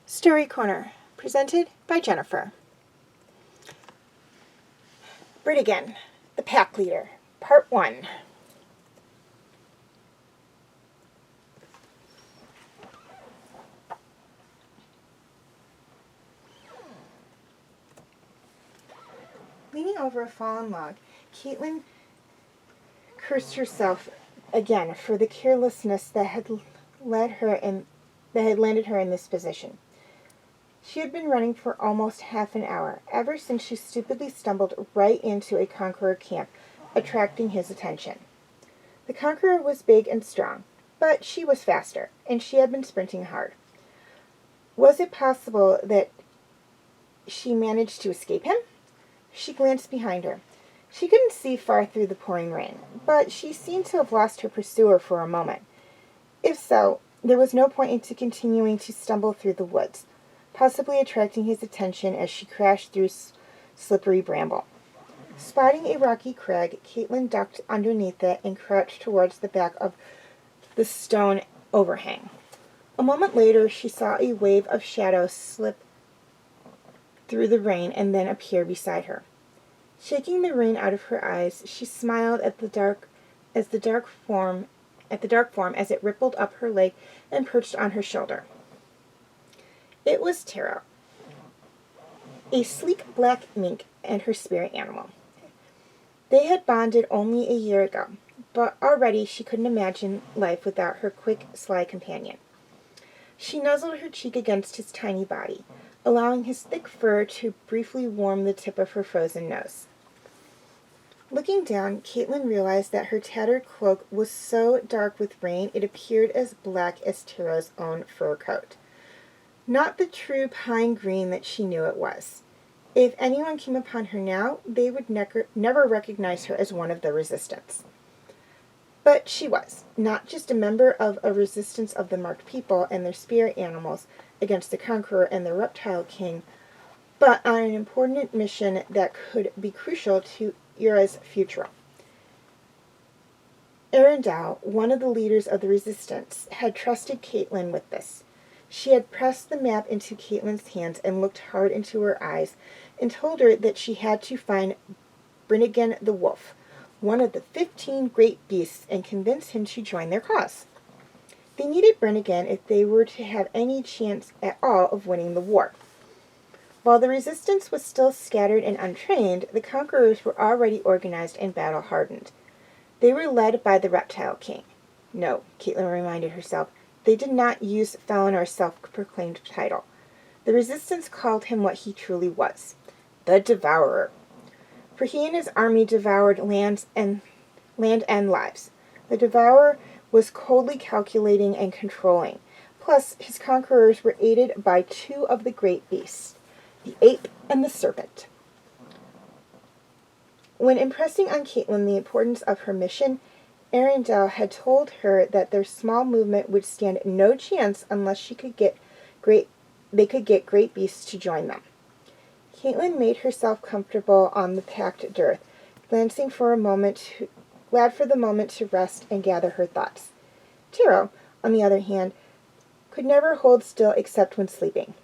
Story Corner, presented by Jennifer. Briggan, the Packleader, Part 1. Leaning over a fallen log, Caitlin cursed herself again for the carelessness that had landed her in this position. She had been running for almost half an hour, ever since she stupidly stumbled right into a conqueror camp, attracting his attention. The conqueror was big and strong, but she was faster, and she had been sprinting hard. Was it possible that she managed to escape him? She glanced behind her. She couldn't see far through the pouring rain, but she seemed to have lost her pursuer for a moment. If so, there was no point in continuing to stumble through the woods, possibly attracting his attention as she crashed through slippery bramble. Spotting a rocky crag, Caitlin ducked underneath it and crouched towards the back of the stone overhang. A moment later, she saw a wave of shadow slip through the rain and then appear beside her. Shaking the rain out of her eyes, she smiled at the dark form as it rippled up her leg and perched on her shoulder. It was Tara, a sleek black mink and her spirit animal. They had bonded only a year ago, but already she couldn't imagine life without her quick, sly companion. She nuzzled her cheek against his tiny body, allowing his thick fur to briefly warm the tip of her frozen nose. Looking down, Caitlin realized that her tattered cloak was so dark with rain it appeared as black as Tara's own fur coat. Not the true pine green that she knew it was. If anyone came upon her now, they would never recognize her as one of the Resistance. But she was, not just a member of a resistance of the marked people and their spirit animals against the Conqueror and the Reptile King, but on an important mission that could be crucial to Ura's future. Arendelle, one of the leaders of the Resistance, had trusted Caitlin with this. She had pressed the map into Caitlin's hands and looked hard into her eyes and told her that she had to find Briggan the wolf, one of the 15 great beasts, and convince him to join their cause. They needed Briggan if they were to have any chance at all of winning the war. While the Resistance was still scattered and untrained, the Conquerors were already organized and battle-hardened. They were led by the Reptile King. No, Caitlin reminded herself, they did not use Feanor's self-proclaimed title. The Resistance called him what he truly was, the Devourer. For he and his army devoured land and lives. The Devourer was coldly calculating and controlling. Plus, his conquerors were aided by two of the great beasts, the ape and the serpent. When impressing on Caitlin the importance of her mission, Arendelle had told her that their small movement would stand no chance unless they could get great beasts to join them. Caitlin made herself comfortable on the packed dirt, glad for the moment to rest and gather her thoughts. Tiro, on the other hand, could never hold still except when sleeping.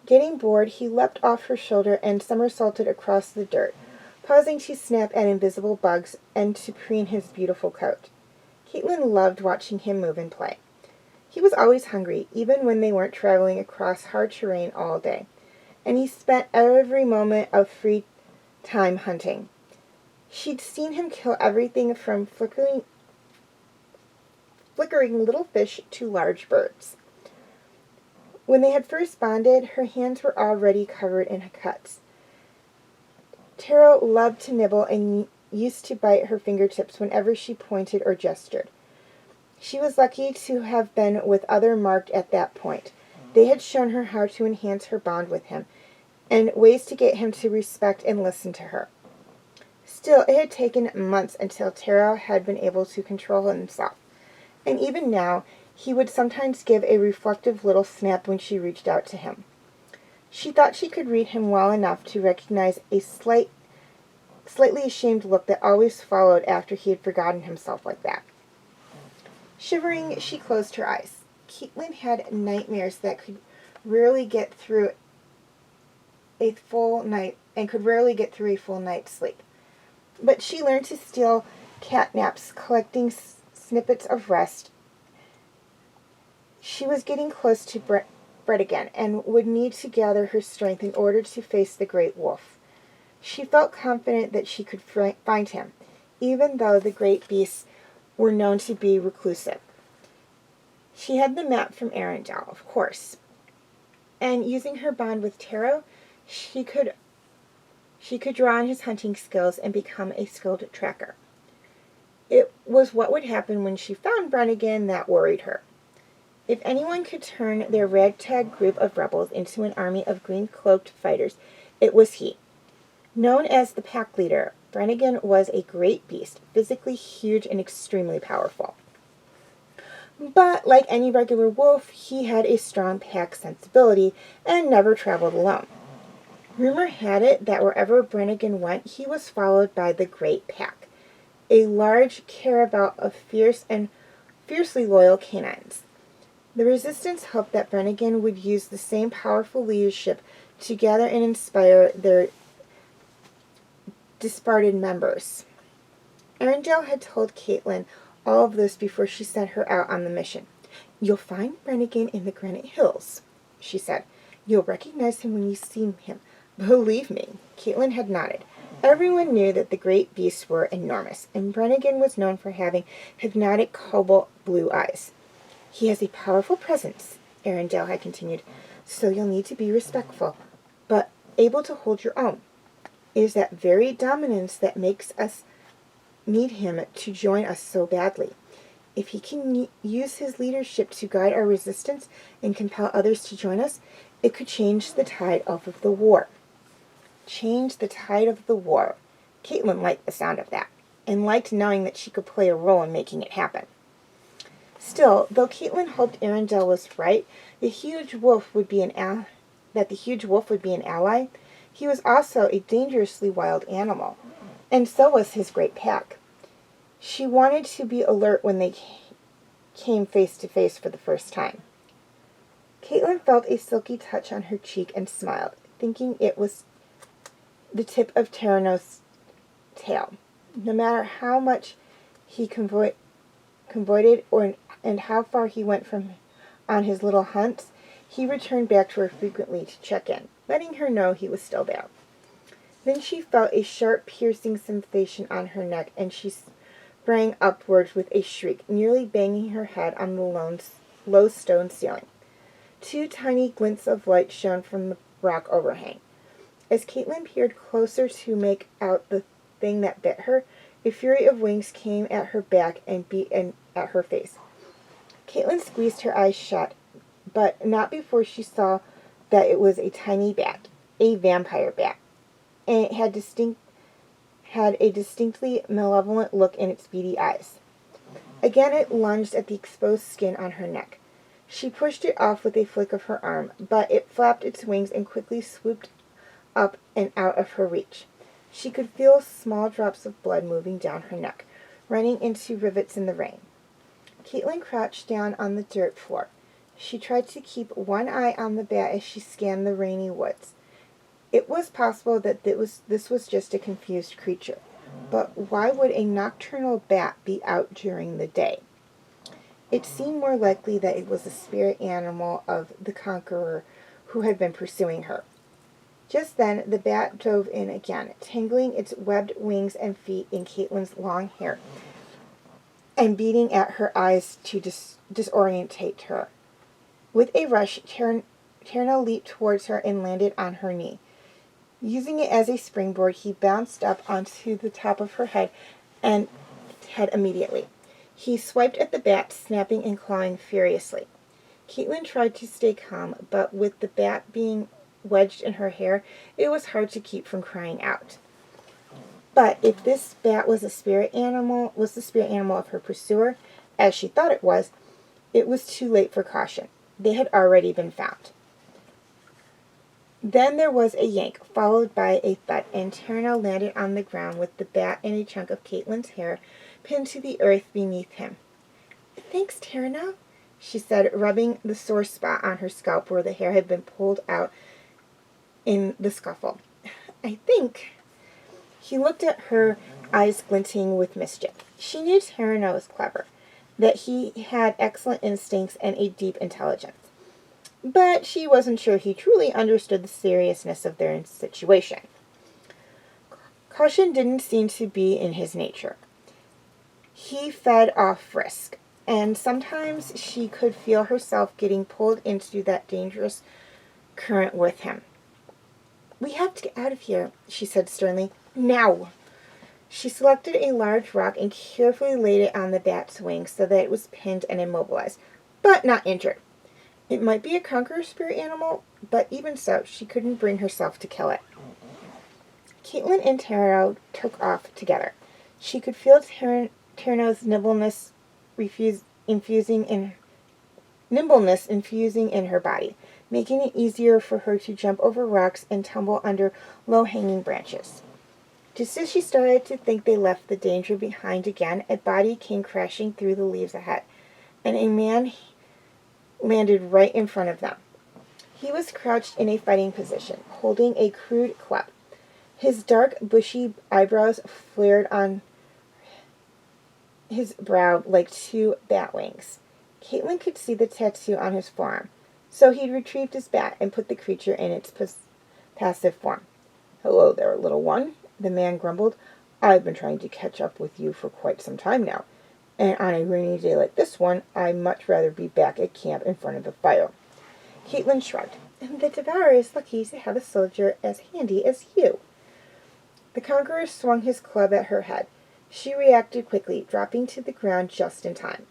Getting bored, he leapt off her shoulder and somersaulted across the dirt, pausing to snap at invisible bugs and to preen his beautiful coat. Caitlin loved watching him move and play. He was always hungry, even when they weren't traveling across hard terrain all day, and he spent every moment of free time hunting. She'd seen him kill everything from flickering little fish to large birds. When they had first bonded, her hands were already covered in cuts. Taro loved to nibble and used to bite her fingertips whenever she pointed or gestured. She was lucky to have been with other Marked at that point. They had shown her how to enhance her bond with him, and ways to get him to respect and listen to her. Still, it had taken months until Taro had been able to control himself, and even now, he would sometimes give a reflective little snap when she reached out to him. She thought she could read him well enough to recognize a slightly ashamed look that always followed after he had forgotten himself like that. Shivering, she closed her eyes. Caitlin had nightmares that could rarely get through a full night's sleep. But she learned to steal cat naps, collecting snippets of rest. She was getting close to Briggan and would need to gather her strength in order to face the great wolf. She felt confident that she could find him, even though the great beasts were known to be reclusive. She had the map from Arendelle, of course, and using her bond with Taro, she could draw on his hunting skills and become a skilled tracker. It was what would happen when she found Briggan that worried her. If anyone could turn their ragtag group of rebels into an army of green-cloaked fighters, it was he. Known as the Packleader, Briggan was a great beast, physically huge and extremely powerful. But, like any regular wolf, he had a strong pack sensibility and never traveled alone. Rumor had it that wherever Briggan went, he was followed by the Great Pack, a large caravan of fiercely loyal canines. The Resistance hoped that Briggan would use the same powerful leadership to gather and inspire their disbanded members. Arendelle had told Caitlin all of this before she sent her out on the mission. "You'll find Briggan in the Granite Hills," she said. "You'll recognize him when you see him." Believe me, Caitlin had nodded. Everyone knew that the great beasts were enormous, and Briggan was known for having hypnotic cobalt blue eyes. "He has a powerful presence," Arendelle had continued, "so you'll need to be respectful, but able to hold your own. It is that very dominance that makes us need him to join us so badly. If he can use his leadership to guide our resistance and compel others to join us, it could change the tide of the war." Change the tide of the war. Caitlin liked the sound of that, and liked knowing that she could play a role in making it happen. Still, though Caitlin hoped Arendelle was right, the huge wolf would be an ally, he was also a dangerously wild animal, and so was his great pack. She wanted to be alert when they came face to face for the first time. Caitlin felt a silky touch on her cheek and smiled, thinking it was the tip of Tyranno's tail. No matter how much he convoyed and how far he went on his little hunts, he returned back to her frequently to check in, letting her know he was still there. Then she felt a sharp, piercing sensation on her neck, and she sprang upwards with a shriek, nearly banging her head on the low stone ceiling. 2 tiny glints of light shone from the rock overhang. As Caitlin peered closer to make out the thing that bit her, a fury of wings came at her back and beat at her face. Caitlin squeezed her eyes shut, but not before she saw that it was a tiny bat, a vampire bat, and it had a distinctly malevolent look in its beady eyes. Again it lunged at the exposed skin on her neck. She pushed it off with a flick of her arm, but it flapped its wings and quickly swooped up and out of her reach. She could feel small drops of blood moving down her neck, running into rivets in the rain. Caitlin crouched down on the dirt floor. She tried to keep one eye on the bat as she scanned the rainy woods. It was possible that this was just a confused creature, but why would a nocturnal bat be out during the day? It seemed more likely that it was a spirit animal of the conqueror who had been pursuing her. Just then, the bat dove in again, tangling its webbed wings and feet in Caitlin's long hair and beating at her eyes to disorientate her. With a rush, Tierno leaped towards her and landed on her knee. Using it as a springboard, he bounced up onto the top of her head immediately. He swiped at the bat, snapping and clawing furiously. Caitlin tried to stay calm, but with the bat being wedged in her hair, it was hard to keep from crying out. But if this bat was the spirit animal of her pursuer, as she thought it was too late for caution. They had already been found. Then there was a yank, followed by a thud, and Tierno landed on the ground with the bat and a chunk of Caitlin's hair pinned to the earth beneath him. "Thanks, Tierno," she said, rubbing the sore spot on her scalp where the hair had been pulled out in the scuffle. "I think." He looked at her, eyes glinting with mischief. She knew Tierno was clever, that he had excellent instincts and a deep intelligence. But she wasn't sure he truly understood the seriousness of their situation. Caution didn't seem to be in his nature. He fed off risk, and sometimes she could feel herself getting pulled into that dangerous current with him. "We have to get out of here," she said sternly. "Now!" She selected a large rock and carefully laid it on the bat's wing so that it was pinned and immobilized, but not injured. It might be a conqueror spirit animal, but even so, she couldn't bring herself to kill it. Caitlin and Tierno took off together. She could feel Tierno's nimbleness infusing in her body, making it easier for her to jump over rocks and tumble under low-hanging branches. Just as she started to think they left the danger behind again, a body came crashing through the leaves ahead, and a man landed right in front of them. He was crouched in a fighting position, holding a crude club. His dark, bushy eyebrows flared on his brow like two bat wings. Caitlin could see the tattoo on his forearm, so he retrieved his bat and put the creature in its passive form. "Hello there, little one," the man grumbled. "I've been trying to catch up with you for quite some time now, and on a rainy day like this one, I'd much rather be back at camp in front of the fire." Caitlin shrugged. "The Devourer is lucky to have a soldier as handy as you." The Conqueror swung his club at her head. She reacted quickly, dropping to the ground just in time.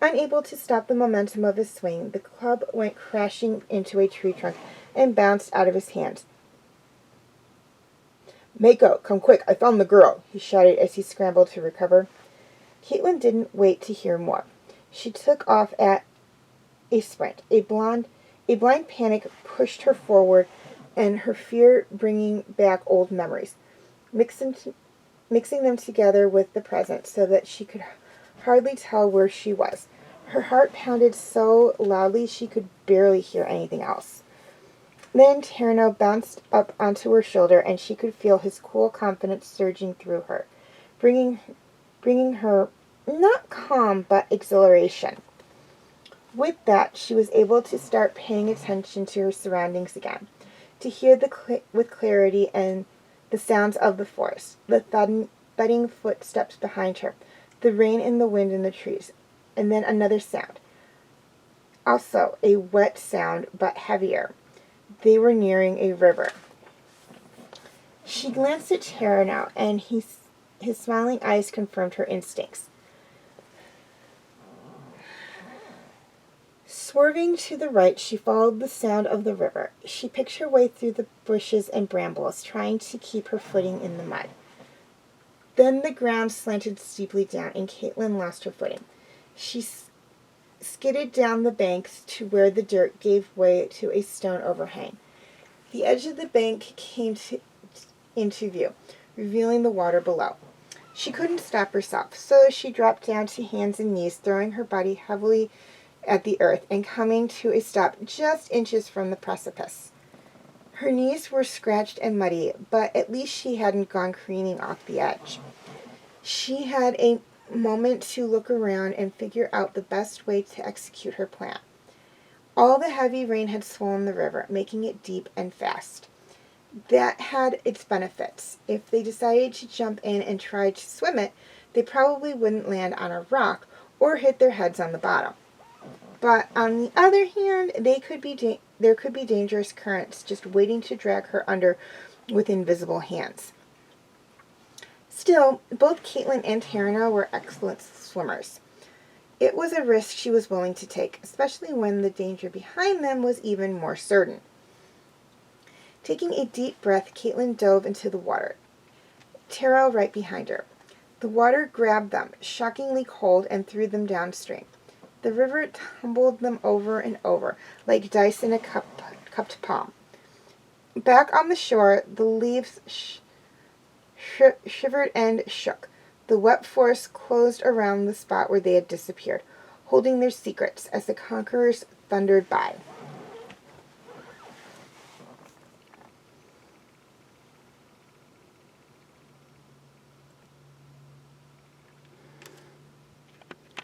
Unable to stop the momentum of his swing, the club went crashing into a tree trunk and bounced out of his hands. "Mako, come quick, I found the girl," he shouted as he scrambled to recover. Caitlin didn't wait to hear more. She took off at a sprint. A blind panic pushed her forward, and her fear bringing back old memories, mixing them together with the present so that she could hardly tell where she was. Her heart pounded so loudly she could barely hear anything else. Then Tierno bounced up onto her shoulder, and she could feel his cool confidence surging through her, bringing her not calm but exhilaration. With that, she was able to start paying attention to her surroundings again, to hear with clarity and the sounds of the forest, the thudding footsteps behind her, the rain and the wind in the trees, and then another sound. Also a wet sound, but heavier. They were nearing a river. She glanced at Tierno, and his smiling eyes confirmed her instincts. Swerving to the right, she followed the sound of the river. She picked her way through the bushes and brambles, trying to keep her footing in the mud. Then the ground slanted steeply down, and Caitlin lost her footing. She skidded down the banks to where the dirt gave way to a stone overhang. The edge of the bank came into view, revealing the water below. She couldn't stop herself, so she dropped down to hands and knees, throwing her body heavily at the earth and coming to a stop just inches from the precipice. Her knees were scratched and muddy, but at least she hadn't gone careening off the edge. She had a moment to look around and figure out the best way to execute her plan. All the heavy rain had swollen the river, making it deep and fast. That had its benefits. If they decided to jump in and try to swim it, they probably wouldn't land on a rock or hit their heads on the bottom. But on the other hand, there could be dangerous currents just waiting to drag her under with invisible hands. Still, both Caitlin and Tarana were excellent swimmers. It was a risk she was willing to take, especially when the danger behind them was even more certain. Taking a deep breath, Caitlin dove into the water, Tara right behind her. The water grabbed them, shockingly cold, and threw them downstream. The river tumbled them over and over, like dice in a cupped palm. Back on the shore, the leaves shivered and shook. The wet forest closed around the spot where they had disappeared, holding their secrets as the conquerors thundered by.